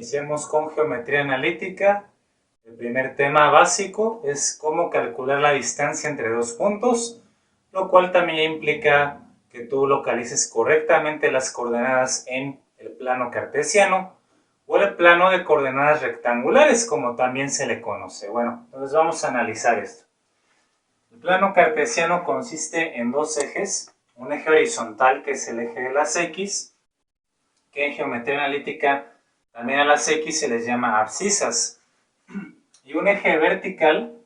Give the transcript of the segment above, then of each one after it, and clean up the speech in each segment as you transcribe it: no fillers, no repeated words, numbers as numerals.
Iniciemos con geometría analítica. El primer tema básico es cómo calcular la distancia entre dos puntos, lo cual también implica que tú localices correctamente las coordenadas en el plano cartesiano o el plano de coordenadas rectangulares, como también se le conoce. Bueno, entonces vamos a analizar esto. El plano cartesiano consiste en dos ejes, un eje horizontal que es el eje de las X, que en geometría analítica también a las X se les llama abscisas, y un eje vertical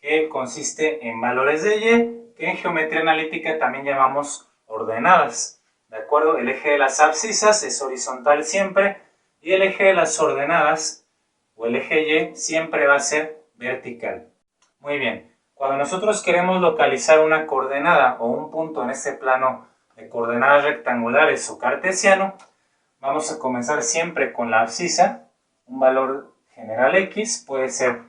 que consiste en valores de Y, que en geometría analítica también llamamos ordenadas. ¿De acuerdo? El eje de las abscisas es horizontal siempre, y el eje de las ordenadas, o el eje Y, siempre va a ser vertical. Muy bien. Cuando nosotros queremos localizar una coordenada o un punto en este plano de coordenadas rectangulares o cartesiano, vamos a comenzar siempre con la abscisa. Un valor general X puede ser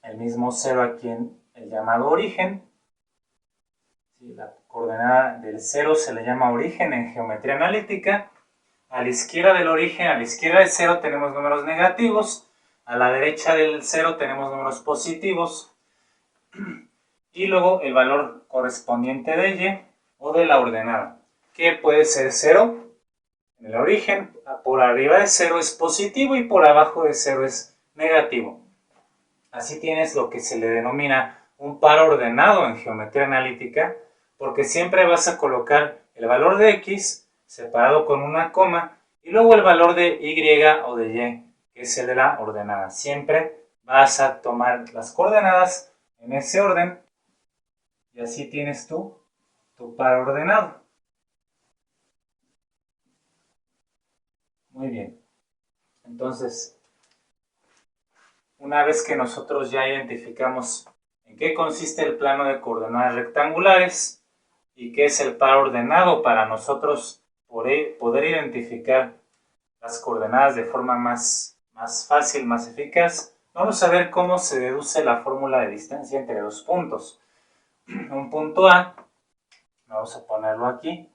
el mismo 0 aquí en el llamado origen. La coordenada del 0 se le llama origen en geometría analítica. A la izquierda del origen, a la izquierda del 0 tenemos números negativos. A la derecha del 0 tenemos números positivos. Y luego el valor correspondiente de Y o de la ordenada, que puede ser 0 en el origen. Por arriba de 0 es positivo y por abajo de 0 es negativo. Así tienes lo que se le denomina un par ordenado en geometría analítica, porque siempre vas a colocar el valor de X separado con una coma y luego el valor de Y o de Y, que es el de la ordenada. Siempre vas a tomar las coordenadas en ese orden y así tienes tú tu par ordenado. Muy bien. Entonces, una vez que nosotros ya identificamos en qué consiste el plano de coordenadas rectangulares y qué es el par ordenado para nosotros poder identificar las coordenadas de forma más fácil, más eficaz, vamos a ver cómo se deduce la fórmula de distancia entre dos puntos. Un punto A, vamos a ponerlo aquí,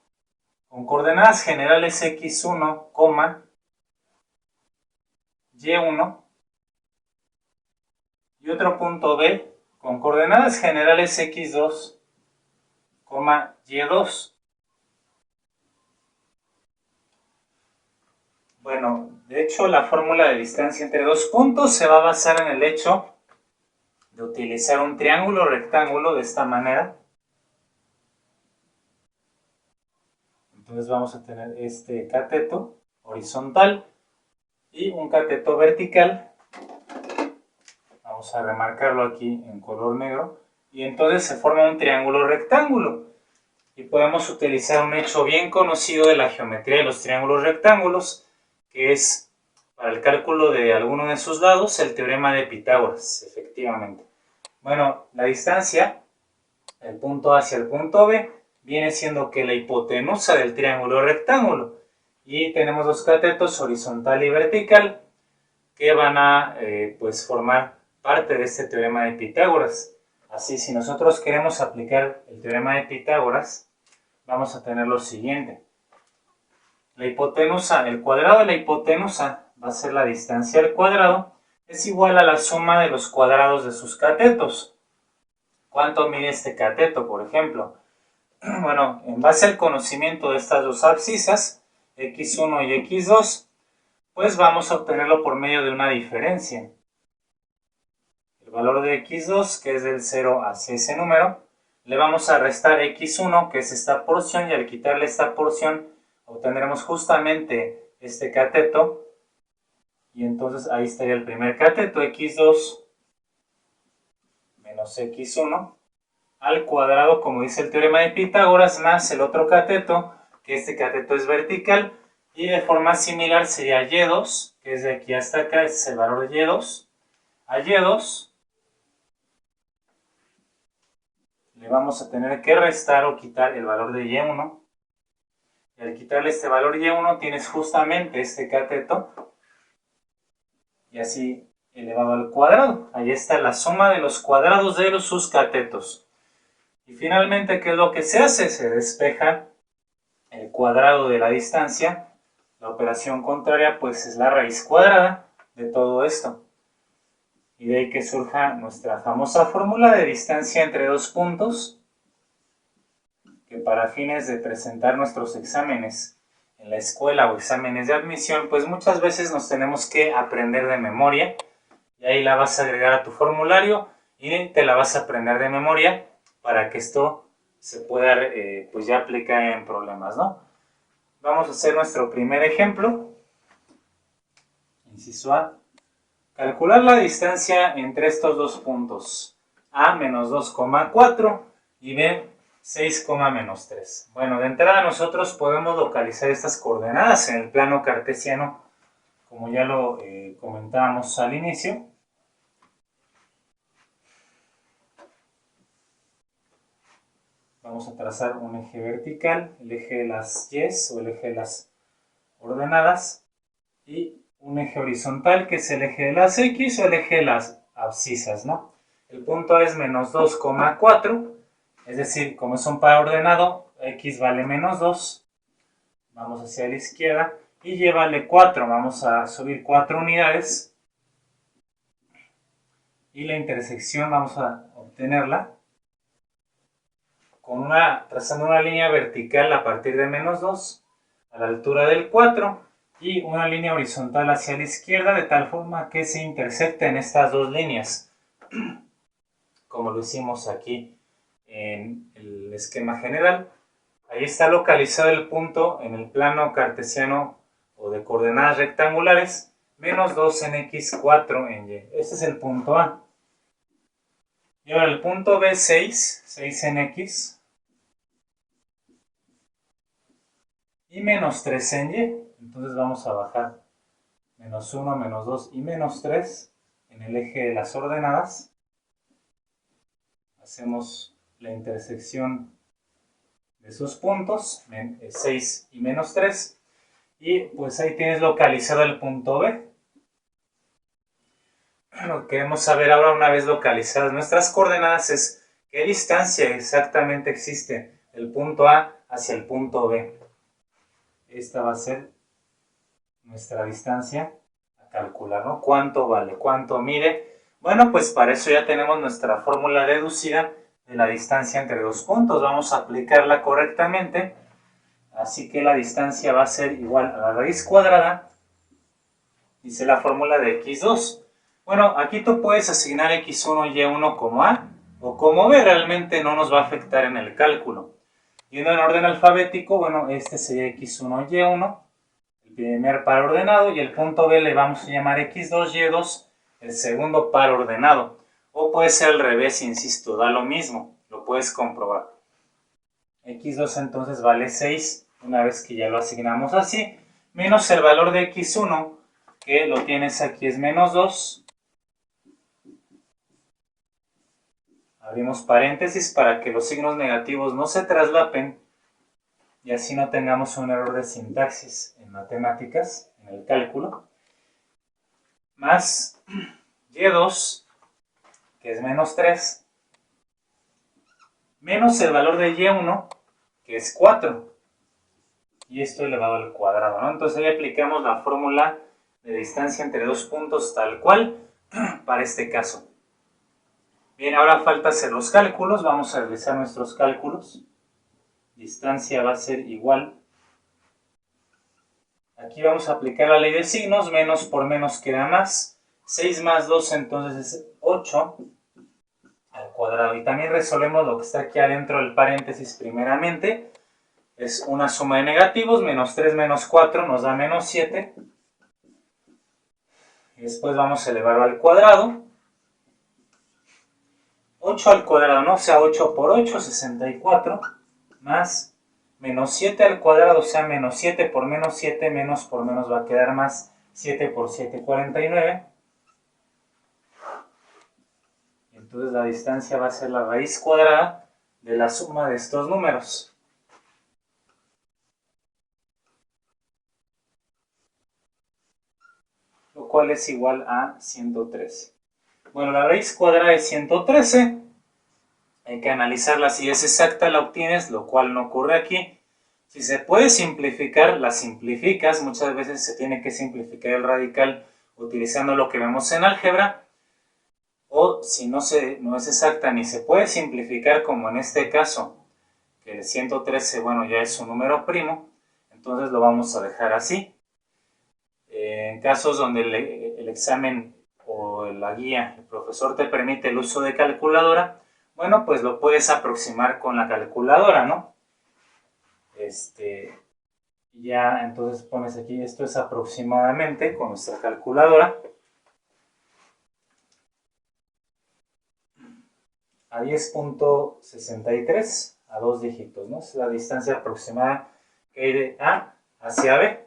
con coordenadas generales x1, y1, y otro punto B con coordenadas generales x2, y2. Bueno, de hecho la fórmula de distancia entre dos puntos se va a basar en el hecho de utilizar un triángulo rectángulo de esta manera. Entonces vamos a tener este cateto horizontal y un cateto vertical. Vamos a remarcarlo aquí en color negro. Y entonces se forma un triángulo rectángulo. Y podemos utilizar un hecho bien conocido de la geometría de los triángulos rectángulos, que es, para el cálculo de alguno de sus lados, el teorema de Pitágoras, efectivamente. Bueno, la distancia del punto A hacia el punto B viene siendo que la hipotenusa del triángulo rectángulo. Y tenemos dos catetos, horizontal y vertical, que van a formar parte de este teorema de Pitágoras. Así, si nosotros queremos aplicar el teorema de Pitágoras, vamos a tener lo siguiente. La hipotenusa, el cuadrado de la hipotenusa va a ser la distancia al cuadrado, es igual a la suma de los cuadrados de sus catetos. ¿Cuánto mide este cateto, por ejemplo? Bueno, en base al conocimiento de estas dos abscisas, x1 y x2, pues vamos a obtenerlo por medio de una diferencia. El valor de x2, que es del 0 hacia ese número, le vamos a restar x1, que es esta porción, y al quitarle esta porción obtendremos justamente este cateto, y entonces ahí estaría el primer cateto, x2 menos x1 al cuadrado, como dice el teorema de Pitágoras, más el otro cateto, que este cateto es vertical, y de forma similar sería y2, que es de aquí hasta acá, este es el valor de y2, a y2 le vamos a tener que restar o quitar el valor de y1, y al quitarle este valor y1 tienes justamente este cateto, y así elevado al cuadrado. Ahí está la suma de los cuadrados de sus catetos. Y finalmente, ¿qué es lo que se hace? Se despeja el cuadrado de la distancia La operación contraria pues es la raíz cuadrada de todo esto. Y de ahí que surja nuestra famosa fórmula de distancia entre dos puntos, que para fines de presentar nuestros exámenes en la escuela o exámenes de admisión, pues muchas veces nos tenemos que aprender de memoria, y ahí la vas a agregar a tu formulario y te la vas a aprender de memoria para que esto se pueda pues ya aplicar en problemas, ¿no? Vamos a hacer nuestro primer ejemplo. Inciso A. Calcular la distancia entre estos dos puntos, A menos 2,4 y B 6,-3. Bueno, de entrada nosotros podemos localizar estas coordenadas en el plano cartesiano, como ya lo comentábamos al inicio. Vamos a trazar un eje vertical, el eje de las Y o el eje de las ordenadas, y un eje horizontal que es el eje de las X o el eje de las abscisas, ¿no? El punto es menos 2,4, es decir, como es un par ordenado, X vale menos 2, vamos hacia la izquierda, y Y vale 4, vamos a subir 4 unidades, y la intersección vamos a obtenerla trazando una línea vertical a partir de menos 2 a la altura del 4 y una línea horizontal hacia la izquierda de tal forma que se intersecten estas dos líneas, como lo hicimos aquí en el esquema general. Ahí está localizado el punto en el plano cartesiano o de coordenadas rectangulares, menos 2 en X, 4 en Y. Este es el punto A. Y ahora el punto B, 6 en X, y menos 3 en Y. Entonces vamos a bajar menos 1, menos 2 y menos 3 en el eje de las ordenadas. Hacemos la intersección de sus puntos, 6 y menos 3. Y pues ahí tienes localizado el punto B. Lo que queremos saber ahora, una vez localizadas nuestras coordenadas, es qué distancia exactamente existe del punto A hacia el punto B. Esta va a ser nuestra distancia a calcular, ¿no? ¿Cuánto vale? ¿Cuánto mide? Bueno, pues para eso ya tenemos nuestra fórmula deducida de la distancia entre dos puntos. Vamos a aplicarla correctamente. Así que la distancia va a ser igual a la raíz cuadrada, dice la fórmula de x2. Bueno, aquí tú puedes asignar x1 y y1 como A o como B, realmente no nos va a afectar en el cálculo. Yendo en orden alfabético, bueno, este sería x1 y y1, el primer par ordenado, y el punto B le vamos a llamar x2 y2, el segundo par ordenado. O puede ser al revés, insisto, da lo mismo, lo puedes comprobar. x2 entonces vale 6, una vez que ya lo asignamos así, menos el valor de x1, que lo tienes aquí, es menos 2. Abrimos paréntesis para que los signos negativos no se traslapen y así no tengamos un error de sintaxis en matemáticas, en el cálculo. Más y2, que es menos 3, menos el valor de y1, que es 4. Y esto elevado al cuadrado, ¿no? Entonces ahí aplicamos la fórmula de distancia entre dos puntos tal cual para este caso. Bien, ahora falta hacer los cálculos. Vamos a realizar nuestros cálculos. Distancia va a ser igual. Aquí vamos a aplicar la ley de signos. Menos por menos queda más. 6 más 2 entonces es 8 al cuadrado. Y también resolvemos lo que está aquí adentro del paréntesis primeramente. Es una suma de negativos. Menos 3 menos 4 nos da menos 7. Y después vamos a elevarlo al cuadrado. 8 al cuadrado, ¿no? O sea, 8 por 8, 64, más menos 7 al cuadrado, o sea, menos 7 por menos va a quedar más, 7 por 7, 49. Entonces la distancia va a ser la raíz cuadrada de la suma de estos números. Lo cual es igual a 113. Bueno, la raíz cuadrada de 113, hay que analizarla si es exacta, la obtienes, lo cual no ocurre aquí. Si se puede simplificar, la simplificas. Muchas veces se tiene que simplificar el radical utilizando lo que vemos en álgebra. O si no es exacta ni se puede simplificar, como en este caso, que el 113, bueno, ya es un número primo, entonces lo vamos a dejar así. En casos donde el examen o la guía, el profesor te permite el uso de calculadora, bueno, pues lo puedes aproximar con la calculadora, ¿no? Ya, entonces pones aquí, esto es aproximadamente con nuestra calculadora a 10.63 a 2 dígitos, ¿no? Es la distancia aproximada que hay de A hacia B.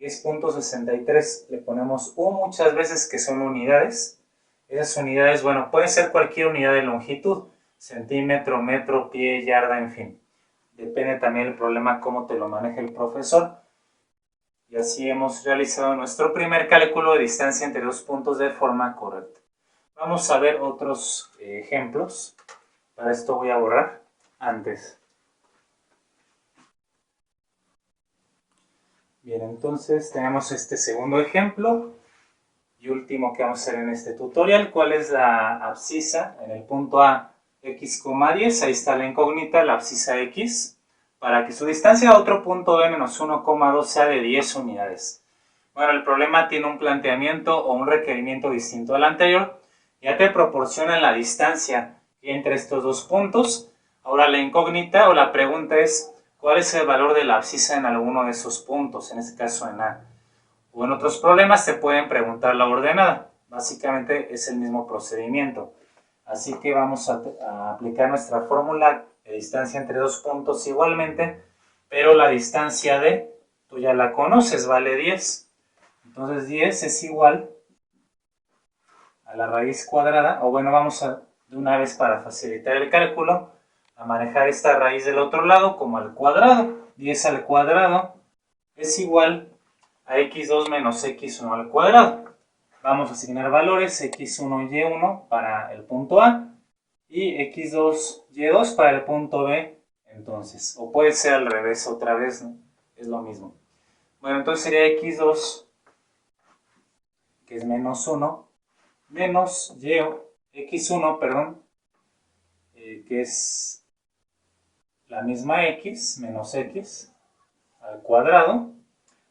10.63 le ponemos U muchas veces, que son unidades. Esas unidades, bueno, pueden ser cualquier unidad de longitud, centímetro, metro, pie, yarda, en fin. Depende también del problema cómo te lo maneja el profesor. Y así hemos realizado nuestro primer cálculo de distancia entre dos puntos de forma correcta. Vamos a ver otros ejemplos. Para esto voy a borrar antes. Bien, entonces tenemos este segundo ejemplo y último que vamos a hacer en este tutorial. ¿Cuál es la abscisa? En el punto A, x,10, ahí está la incógnita, la abscisa x, para que su distancia a otro punto B menos 1,2 sea de 10 unidades. Bueno, el problema tiene un planteamiento o un requerimiento distinto al anterior. Ya te proporciona la distancia entre estos dos puntos. Ahora la incógnita o la pregunta es, ¿cuál es el valor de la abscisa en alguno de esos puntos? En este caso en A. O en otros problemas te pueden preguntar la ordenada. Básicamente es el mismo procedimiento. Así que vamos a aplicar nuestra fórmula de distancia entre dos puntos igualmente, pero la distancia D, tú ya la conoces, vale 10. Entonces 10 es igual a la raíz cuadrada, o bueno, vamos a, de una vez para facilitar el cálculo, a manejar esta raíz del otro lado como al cuadrado. 10 al cuadrado es igual a x2 menos x1 al cuadrado. Vamos a asignar valores, x1, y1 para el punto A y x2, y2 para el punto B, entonces. O puede ser al revés otra vez, ¿no? Es lo mismo. Bueno, entonces sería x2, que es menos 1, menos x1, perdón, que es la misma x, menos x al cuadrado,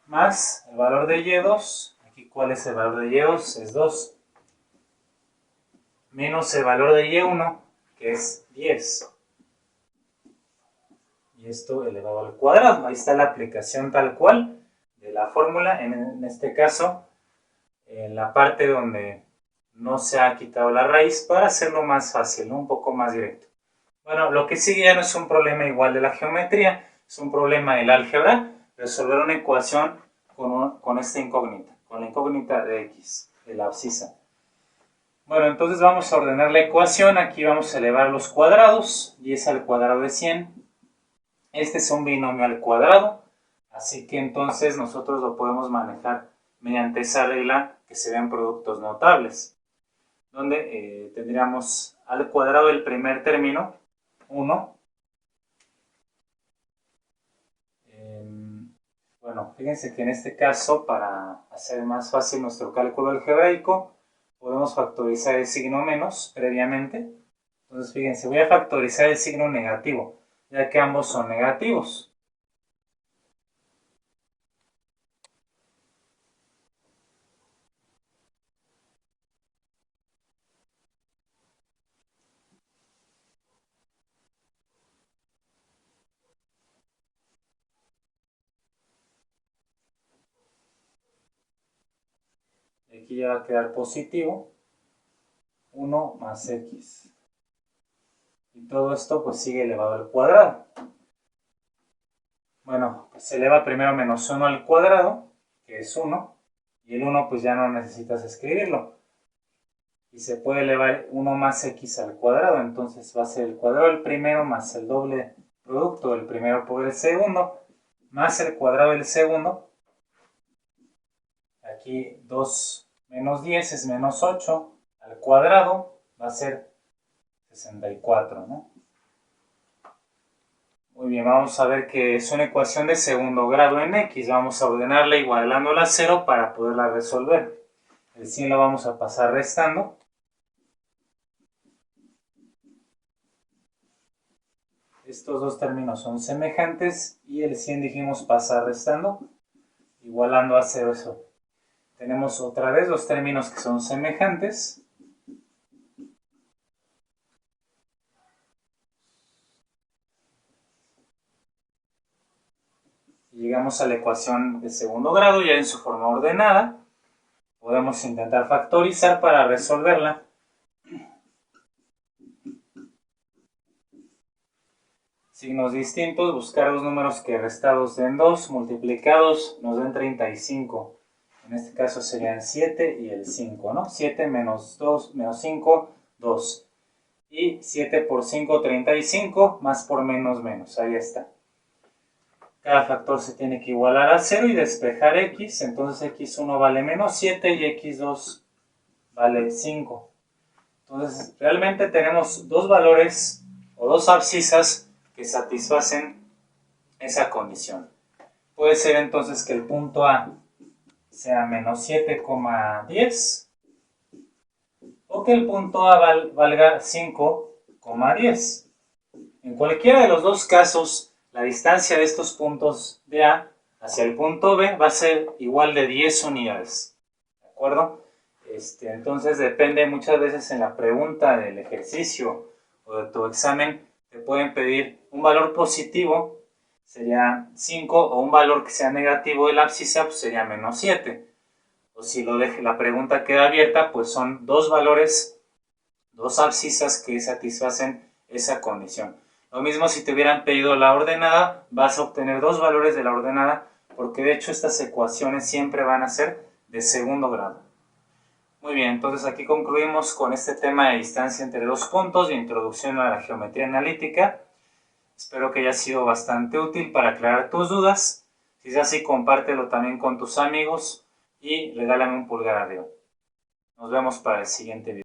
más el valor de y2, aquí cuál es el valor de y2, es 2, menos el valor de y1, que es 10. Y esto elevado al cuadrado. Ahí está la aplicación tal cual de la fórmula, en este caso, en la parte donde no se ha quitado la raíz, para hacerlo más fácil, ¿no? Un poco más directo. Bueno, lo que sigue ya no es un problema igual de la geometría, es un problema del álgebra, resolver una ecuación con esta incógnita, con la incógnita de x, de la abscisa. Bueno, entonces vamos a ordenar la ecuación. Aquí vamos a elevar los cuadrados. 10 al cuadrado de 100. Este es un binomio al cuadrado, así que entonces nosotros lo podemos manejar mediante esa regla que se vean productos notables, donde tendríamos al cuadrado del primer término, 1. Bueno, fíjense que en este caso, para hacer más fácil nuestro cálculo algebraico, podemos factorizar el signo menos previamente. Entonces, fíjense, voy a factorizar el signo negativo, ya que ambos son negativos. Aquí ya va a quedar positivo, 1 más x. Y todo esto pues sigue elevado al cuadrado. Bueno, pues se eleva primero menos 1 al cuadrado, que es 1, y el 1 pues ya no necesitas escribirlo. Y se puede elevar 1 más x al cuadrado, entonces va a ser el cuadrado del primero más el doble producto del primero por el segundo, más el cuadrado del segundo. Aquí 2 menos 10 es menos 8 al cuadrado, va a ser 64, ¿no? Muy bien, vamos a ver que es una ecuación de segundo grado en X. Vamos a ordenarla igualándola a 0 para poderla resolver. El 100 lo vamos a pasar restando. Estos dos términos son semejantes y el 100 dijimos pasar restando, igualando a 0 eso. Tenemos otra vez los términos que son semejantes. Llegamos a la ecuación de segundo grado ya en su forma ordenada. Podemos intentar factorizar para resolverla. Signos distintos, buscar los números que restados den 2, multiplicados nos den 35. En este caso serían 7 y el 5, ¿no? 7 menos 2 menos 5, 2. Y 7 por 5, 35, más por menos, menos. Ahí está. Cada factor se tiene que igualar a 0 y despejar x. Entonces x1 vale menos 7 y x2 vale 5. Entonces realmente tenemos dos valores o dos abscisas que satisfacen esa condición. Puede ser entonces que el punto A sea menos 7,10 o que el punto A valga 5,10. En cualquiera de los dos casos, la distancia de estos puntos de A hacia el punto B va a ser igual de 10 unidades. ¿De acuerdo? Entonces depende muchas veces en la pregunta del ejercicio o de tu examen, te pueden pedir un valor positivo, sería 5, o un valor que sea negativo de la abscisa, pues sería menos 7. O si la pregunta queda abierta, pues son dos valores, dos abscisas que satisfacen esa condición. Lo mismo si te hubieran pedido la ordenada, vas a obtener dos valores de la ordenada, porque de hecho estas ecuaciones siempre van a ser de segundo grado. Muy bien, entonces aquí concluimos con este tema de distancia entre dos puntos de introducción a la geometría analítica. Espero que haya sido bastante útil para aclarar tus dudas. Si es así, compártelo también con tus amigos y regálame un pulgar arriba. Nos vemos para el siguiente video.